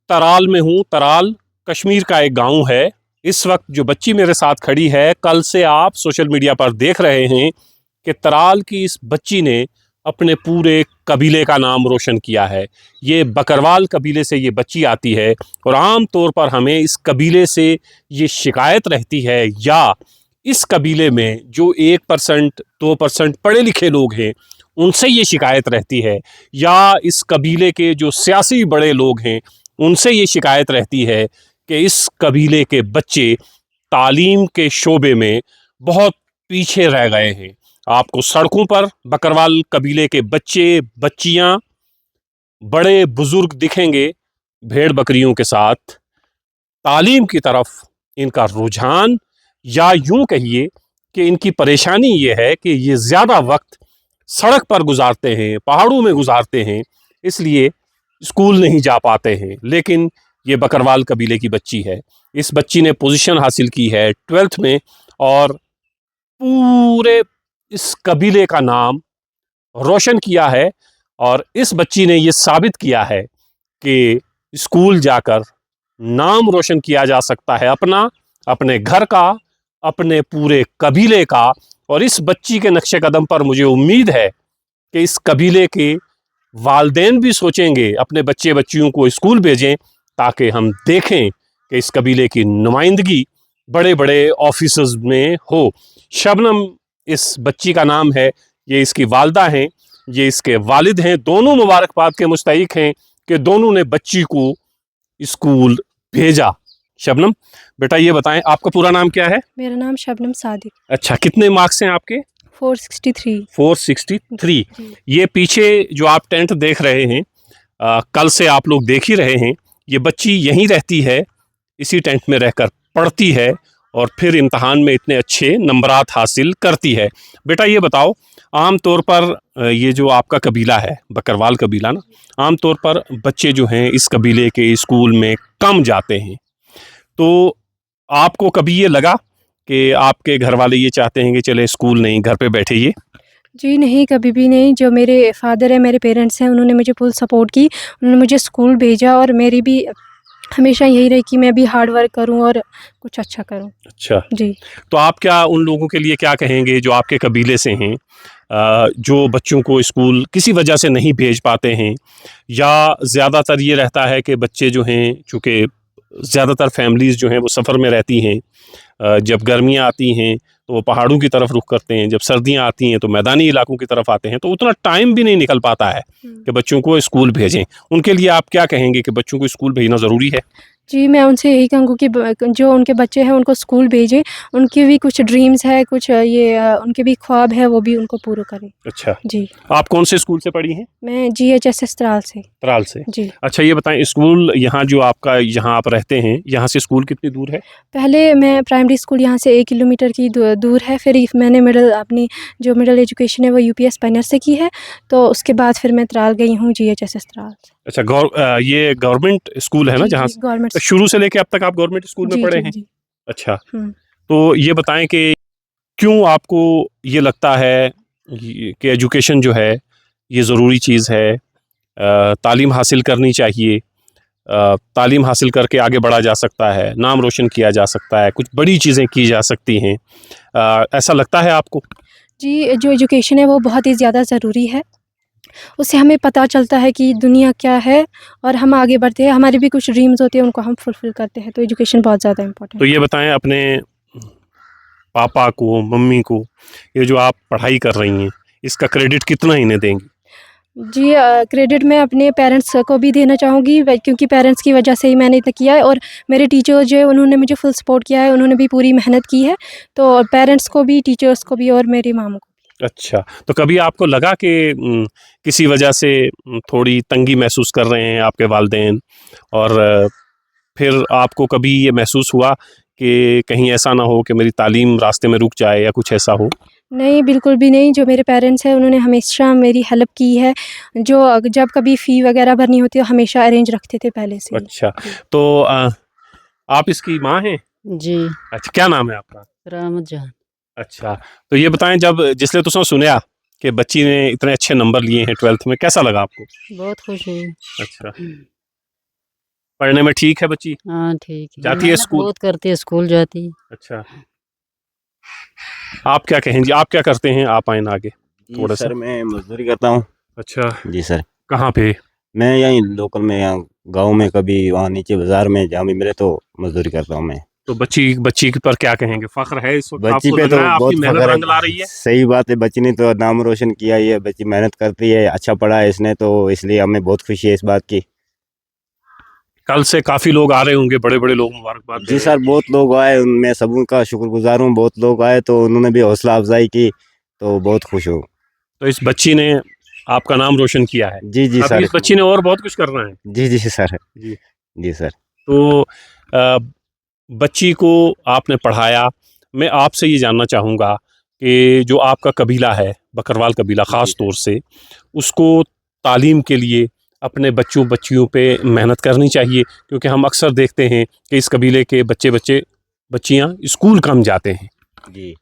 तराल में हूँ। तराल कश्मीर का एक गांव है। इस वक्त जो बच्ची मेरे साथ खड़ी है, कल से आप सोशल मीडिया पर देख रहे हैं कि तराल की इस बच्ची ने अपने पूरे कबीले का नाम रोशन किया है। ये बकरवाल कबीले से ये बच्ची आती है और आम तौर पर हमें इस कबीले से ये शिकायत रहती है, या इस कबीले में जो 1% 2% पढ़े लिखे लोग हैं उनसे ये शिकायत रहती है, या इस कबीले के जो सियासी बड़े लोग हैं उनसे ये शिकायत रहती है कि इस कबीले के बच्चे तालीम के शोबे में बहुत पीछे रह गए हैं। आपको सड़कों पर बकरवाल कबीले के बच्चे, बच्चियां, बड़े बुजुर्ग दिखेंगे भेड़ बकरियों के साथ। तालीम की तरफ इनका रुझान, या यूं कहिए कि इनकी परेशानी ये है कि ये ज़्यादा वक्त सड़क पर गुजारते हैं, पहाड़ों में गुजारते हैं, इसलिए स्कूल नहीं जा पाते हैं। लेकिन ये बकरवाल कबीले की बच्ची है। इस बच्ची ने पोजीशन हासिल की है 12th में और पूरे इस कबीले का नाम रोशन किया है। और इस बच्ची ने ये साबित किया है कि स्कूल जाकर नाम रोशन किया जा सकता है अपना, अपने घर का, अपने पूरे कबीले का। और इस बच्ची के नक्शे कदम पर मुझे उम्मीद है कि इस कबीले के वालिदैन भी सोचेंगे अपने बच्चे बच्चियों को स्कूल भेजें, ताकि हम देखें कि इस कबीले की नुमाइंदगी बड़े बड़े ऑफिसर्स में हो। शबनम इस बच्ची का नाम है, ये इसकी वालदा हैं, ये इसके वालिद हैं। दोनों मुबारकबाद के मुस्तहिक हैं कि दोनों ने बच्ची को स्कूल भेजा। शबनम बेटा ये बताएं, आपका पूरा नाम क्या है? मेरा नाम शबनम सादिक। अच्छा, कितने मार्क्स हैं आपके? 463। 463। जी। ये पीछे जो आप टेंट देख रहे हैं, कल से आप लोग देख ही रहे हैं, ये बच्ची यहीं रहती है, इसी टेंट में रहकर पढ़ती है और फिर इम्तहान में इतने अच्छे नंबरात हासिल करती है। बेटा ये बताओ, आम तौर पर ये जो आपका कबीला है बकरवाल कबीला ना, आम तौर पर बच्चे जो हैं इस कबीले के स्कूल में कम जाते हैं, तो आपको कभी ये लगा कि आपके घर वाले ये चाहते हैं कि चले स्कूल नहीं, घर पे बैठे ये? जी नहीं, कभी भी नहीं। जो मेरे फादर है, मेरे पेरेंट्स हैं, उन्होंने मुझे फुल सपोर्ट की। उन्होंने मुझे स्कूल भेजा और मेरी भी हमेशा यही रही कि मैं भी हार्ड वर्क करूं और कुछ अच्छा करूं। अच्छा, जी। तो आप क्या उन लोगों के लिए क्या कहेंगे जो आपके कबीले से हैं, जो बच्चों को स्कूल किसी वजह से नहीं भेज पाते हैं, या ज़्यादातर ये रहता है कि बच्चे जो हैं, चूँकि ज़्यादातर फैमिलीज़ जो हैं वो सफ़र में रहती हैं, जब गर्मियाँ आती हैं तो वो पहाड़ों की तरफ रुख करते हैं, जब सर्दियाँ आती हैं तो मैदानी इलाकों की तरफ आते हैं, तो उतना टाइम भी नहीं निकल पाता है कि बच्चों को स्कूल भेजें। उनके लिए आप क्या कहेंगे कि बच्चों को स्कूल भेजना ज़रूरी है? जी, मैं उनसे यही कहूँगी कि जो उनके बच्चे हैं उनको स्कूल भेजें। उनके भी कुछ ड्रीम्स है, कुछ उनके भी ख्वाब है, वो भी उनको पूरे करें। अच्छा, जी। आप कौन से स्कूल से पढ़ी हैं? मैं GHSS तराल से। तराल से। जी। अच्छा ये बताएं, स्कूल यहाँ जो आपका, यहाँ आप रहते हैं, यहाँ से स्कूल कितनी दूर है? पहले मैं प्राइमरी स्कूल यहाँ से 1 किलोमीटर की दूर है। फिर मैंने अपनी जो मिडिल एजुकेशन है वो UPS पैनर से की है। तो उसके बाद फिर मैं तराल गई हूँ GHSS तराल। अच्छा, ये गवर्नमेंट स्कूल है ना जी, जहाँ जी, गवर्नमेंट तो शुरू से लेके अब तक आप गवर्नमेंट स्कूल में जी, पढ़े जी, हैं? जी। अच्छा, हुँ। तो ये बताएं कि क्यों आपको ये लगता है कि एजुकेशन जो है ये ज़रूरी चीज़ है, तालीम हासिल करनी चाहिए, तालीम हासिल करके आगे बढ़ा जा सकता है, नाम रोशन किया जा सकता है, कुछ बड़ी चीज़ें की जा सकती हैं, ऐसा लगता है आपको? जी, जो एजुकेशन है वो बहुत ही ज़्यादा ज़रूरी है। उससे हमें पता चलता है कि दुनिया क्या है और हम आगे बढ़ते हैं। हमारे भी कुछ ड्रीम्स होते हैं, उनको हम फुलफ़िल करते हैं। तो एजुकेशन बहुत ज़्यादा इम्पोर्टेंट तो है। ये बताएं अपने पापा को, मम्मी को, ये जो आप पढ़ाई कर रही हैं, इसका क्रेडिट कितना इन्हें देंगी? जी, क्रेडिट मैं अपने पेरेंट्स को भी देना चाहूँगी, क्योंकि पेरेंट्स की वजह से ही मैंने इतना किया है। और मेरे टीचर्स जो है उन्होंने मुझे फुल सपोर्ट किया है, उन्होंने भी पूरी मेहनत की है। तो पेरेंट्स को भी, टीचर्स को भी और मेरी मामू को भी। अच्छा, तो कभी आपको लगा कि किसी वजह से थोड़ी तंगी महसूस कर रहे हैं आपके वालिदैन, और फिर आपको कभी ये महसूस हुआ कि कहीं ऐसा ना हो कि मेरी तालीम रास्ते में रुक जाए या कुछ ऐसा हो? नहीं, बिल्कुल भी नहीं। जो मेरे पेरेंट्स हैं उन्होंने हमेशा मेरी हेल्प की है। जब कभी फ़ी वग़ैरह भरनी होती है हमेशा अरेंज रखते थे पहले से ही। अच्छा, जी। तो आप इसकी माँ हैं? जी, अच्छा, क्या नाम है आपका? रामत जहान। अच्छा, तो ये बताएं, जब जिसने तुसां सुनया कि बच्ची ने इतने अच्छे नंबर लिए हैं 12th में, कैसा लगा आपको? बहुत खुश हुई। अच्छा, पढ़ने में ठीक है बच्ची? हाँ ठीक है, जाती है मेहनत स्कूल? बहुत करती है, स्कूल जाती है। अच्छा, आप क्या कहेंगे, आप क्या करते हैं? आप आए ना आगे जी थोड़ा सर, सा। मैं मजदूरी करता हूँ। अच्छा, जी सर, कहाँ पे? मैं यहीं लोकल में, यहाँ गांव में, कभी वहाँ नीचे बाजार में जहाँ भी मिले तो मजदूरी करता हूँ मैं। तो बच्ची बच्ची पर क्या कहेंगे? फख्र है इस वक्त बच्ची आपको? पे लग तो रहा है आपकी बहुत मेहनत फख्र रंग ला रही है। है? सही बात है, बच्ची ने तो नाम रोशन किया ही है। बच्ची मेहनत करती है, अच्छा पढ़ा है इसने, तो इसलिए हमें बहुत खुशी है इस बात की। कल से काफी लोग आ रहे होंगे, बड़े बड़े लोग मुबारकबाद दे जी रहे सर, बहुत लोग आए, उनमें सबका शुक्रगुजार हूँ। बहुत लोग आए तो उन्होंने भी हौसला अफजाई की, तो बहुत खुश हूँ। तो इस बच्ची ने आपका नाम रोशन किया है। जी जी अभी सर। इस बच्ची ने और बहुत कुछ करना है। जी जी सर। जी। जी सर। तो बच्ची को आपने पढ़ाया। मैं आपसे ये जानना चाहूँगा कि जो आपका कबीला है, बकरवाल कबीला ख़ास तौर से, उसको तालीम के लिए अपने बच्चों बच्चियों पे मेहनत करनी चाहिए, क्योंकि हम अक्सर देखते हैं कि इस कबीले के बच्चियाँ स्कूल कम जाते हैं। जी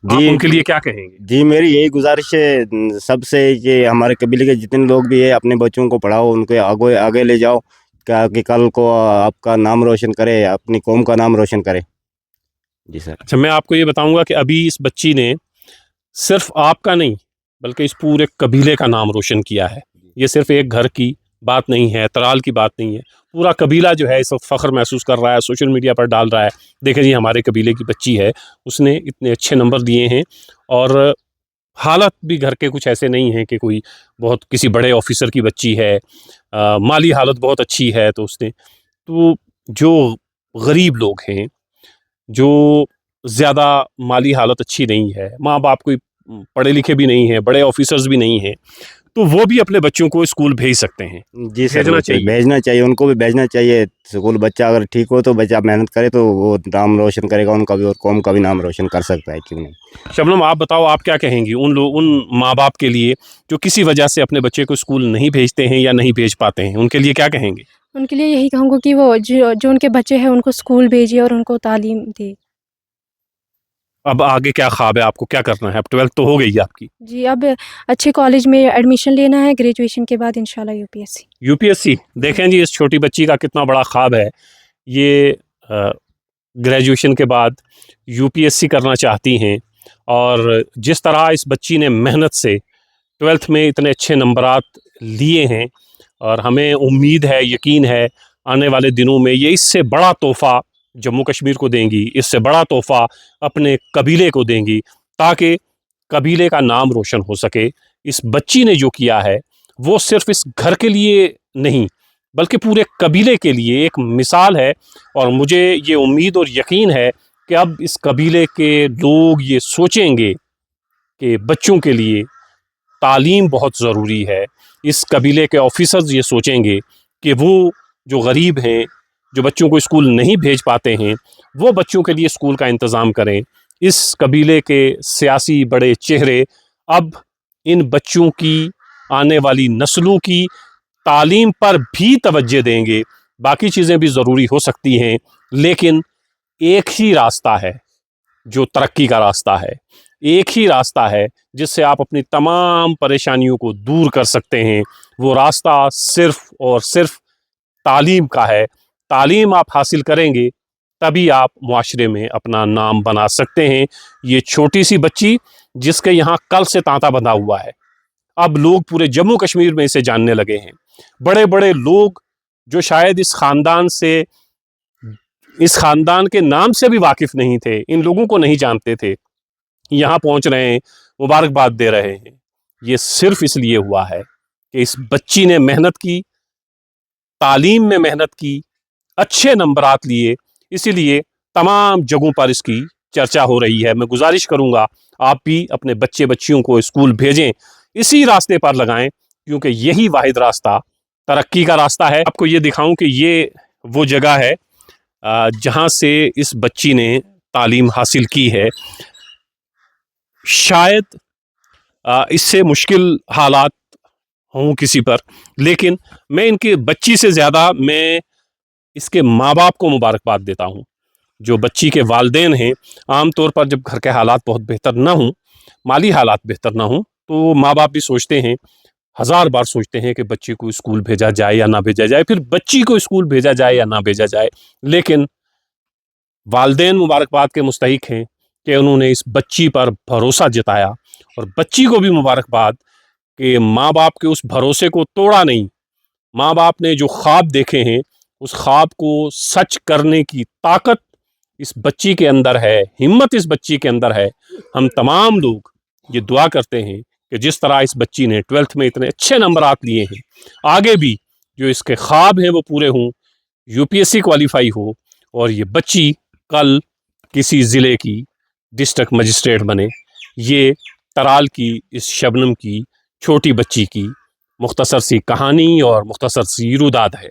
आप जी। उनके लिए क्या कहेंगे? जी, मेरी यही गुजारिश है सबसे कि हमारे कबीले के जितने लोग भी है, अपने बच्चों को पढ़ाओ, उनको आगे आगे ले जाओ, क्या कि कल को आपका नाम रोशन करे, अपनी कौम का नाम रोशन करे। जी सर। अच्छा, मैं आपको ये बताऊंगा कि अभी इस बच्ची ने सिर्फ आपका नहीं, बल्कि इस पूरे कबीले का नाम रोशन किया है। ये सिर्फ एक घर की बात नहीं है, तराल की बात नहीं है। पूरा कबीला जो है इस वक्त फ़ख्र महसूस कर रहा है, सोशल मीडिया पर डाल रहा है, देखें जी हमारे कबीले की बच्ची है, उसने इतने अच्छे नंबर दिए हैं। और हालात भी घर के कुछ ऐसे नहीं हैं कि कोई बहुत किसी बड़े ऑफिसर की बच्ची है, माली हालत बहुत अच्छी है। तो उसने तो जो गरीब लोग हैं, जो ज़्यादा माली हालत अच्छी नहीं है, माँ बाप कोई पढ़े लिखे भी नहीं है, बड़े ऑफिसर्स भी नहीं हैं, तो वो भी अपने बच्चों को स्कूल भेज सकते हैं। जी सर, भेजना चाहिए। भेजना चाहिए, उनको भी भेजना चाहिए स्कूल। बच्चा अगर ठीक हो तो बच्चा मेहनत करे तो वो नाम रोशन करेगा उनका भी, और कौम का भी नाम रोशन कर सकता है, क्यों नहीं। शबनम, आप बताओ, आप क्या कहेंगी उन माँ बाप के लिए जो किसी वजह से अपने बच्चे को स्कूल नहीं भेजते हैं या नहीं भेज पाते हैं? उनके लिए क्या कहेंगे? उनके लिए यही कहूँगा कि वो जो उनके बच्चे हैं उनको स्कूल भेजिए और उनको तालीम दे। अब आगे क्या ख्वाब है आपको, क्या करना है? अब 12th तो हो गई है आपकी। जी, अब अच्छे कॉलेज में एडमिशन लेना है, ग्रेजुएशन के बाद इंशाल्लाह यूपीएससी। यूपीएससी, देखें जी इस छोटी बच्ची का कितना बड़ा ख्वाब है। ये ग्रेजुएशन के बाद यूपीएससी करना चाहती हैं, और जिस तरह इस बच्ची ने मेहनत से 12th में इतने अच्छे नंबरात लिए हैं, और हमें उम्मीद है, यकीन है, आने वाले दिनों में ये इससे बड़ा तोहफ़ा जम्मू कश्मीर को देंगी, इससे बड़ा तोहफ़ा अपने कबीले को देंगी, ताकि कबीले का नाम रोशन हो सके। इस बच्ची ने जो किया है वो सिर्फ इस घर के लिए नहीं, बल्कि पूरे कबीले के लिए एक मिसाल है। और मुझे ये उम्मीद और यकीन है कि अब इस कबीले के लोग ये सोचेंगे कि बच्चों के लिए तालीम बहुत ज़रूरी है। इस कबीले के ऑफिसर्स ये सोचेंगे कि वो जो गरीब हैं, जो बच्चों को स्कूल नहीं भेज पाते हैं, वो बच्चों के लिए स्कूल का इंतज़ाम करें। इस कबीले के सियासी बड़े चेहरे अब इन बच्चों की, आने वाली नस्लों की तालीम पर भी तवज्जो देंगे। बाकी चीज़ें भी ज़रूरी हो सकती हैं, लेकिन एक ही रास्ता है जो तरक्की का रास्ता है। एक ही रास्ता है जिससे आप अपनी तमाम परेशानियों को दूर कर सकते हैं। वो रास्ता सिर्फ़ और सिर्फ़ तालीम का है। तालीम आप हासिल करेंगे, तभी आप मुआशरे में अपना नाम बना सकते हैं। ये छोटी सी बच्ची जिसके यहाँ कल से तांता बंधा हुआ है, अब लोग पूरे जम्मू कश्मीर में इसे जानने लगे हैं। बड़े बड़े लोग जो शायद इस खानदान के नाम से भी वाकिफ नहीं थे, इन लोगों को नहीं जानते थे, यहाँ पहुँच रहे हैं, मुबारकबाद दे रहे हैं। ये सिर्फ इसलिए हुआ है कि इस बच्ची ने मेहनत की, तालीम में मेहनत की, अच्छे नंबरात लिए, इसीलिए तमाम जगहों पर इसकी चर्चा हो रही है। मैं गुजारिश करूँगा आप भी अपने बच्चे बच्चियों को स्कूल भेजें, इसी रास्ते पर लगाएं, क्योंकि यही वाहिद रास्ता तरक्की का रास्ता है। आपको ये दिखाऊं कि ये वो जगह है जहाँ से इस बच्ची ने तालीम हासिल की है। शायद इससे मुश्किल हालात हों किसी पर, लेकिन मैं इनके बच्ची से ज़्यादा मैं इसके माँ बाप को मुबारकबाद देता हूँ। जो बच्ची के वालिदैन हैं, आम तौर पर जब घर के हालात बहुत बेहतर ना हों, माली हालात बेहतर ना हों, तो माँ बाप भी सोचते हैं हज़ार बार सोचते हैं कि बच्चे को स्कूल भेजा जाए या ना भेजा जाए, फिर बच्ची को स्कूल भेजा जाए या ना भेजा जाए। लेकिन वालिदैन मुबारकबाद के मुस्तहिक हैं कि उन्होंने इस बच्ची पर भरोसा जताया, और बच्ची को भी मुबारकबाद कि माँ बाप के उस भरोसे को तोड़ा नहीं। माँ बाप ने जो ख्वाब देखे हैं, उस ख्वाब को सच करने की ताकत इस बच्ची के अंदर है, हिम्मत इस बच्ची के अंदर है। हम तमाम लोग ये दुआ करते हैं कि जिस तरह इस बच्ची ने 12th में इतने अच्छे नंबरात लिए हैं, आगे भी जो इसके ख्वाब हैं वो पूरे हों, यूपीएससी क्वालिफाई हो, और ये बच्ची कल किसी ज़िले की डिस्ट्रिक्ट मजिस्ट्रेट बने। ये तराल की इस शबनम की छोटी बच्ची की मुख्तसर सी कहानी और मुख्तसर सी रुदाद है।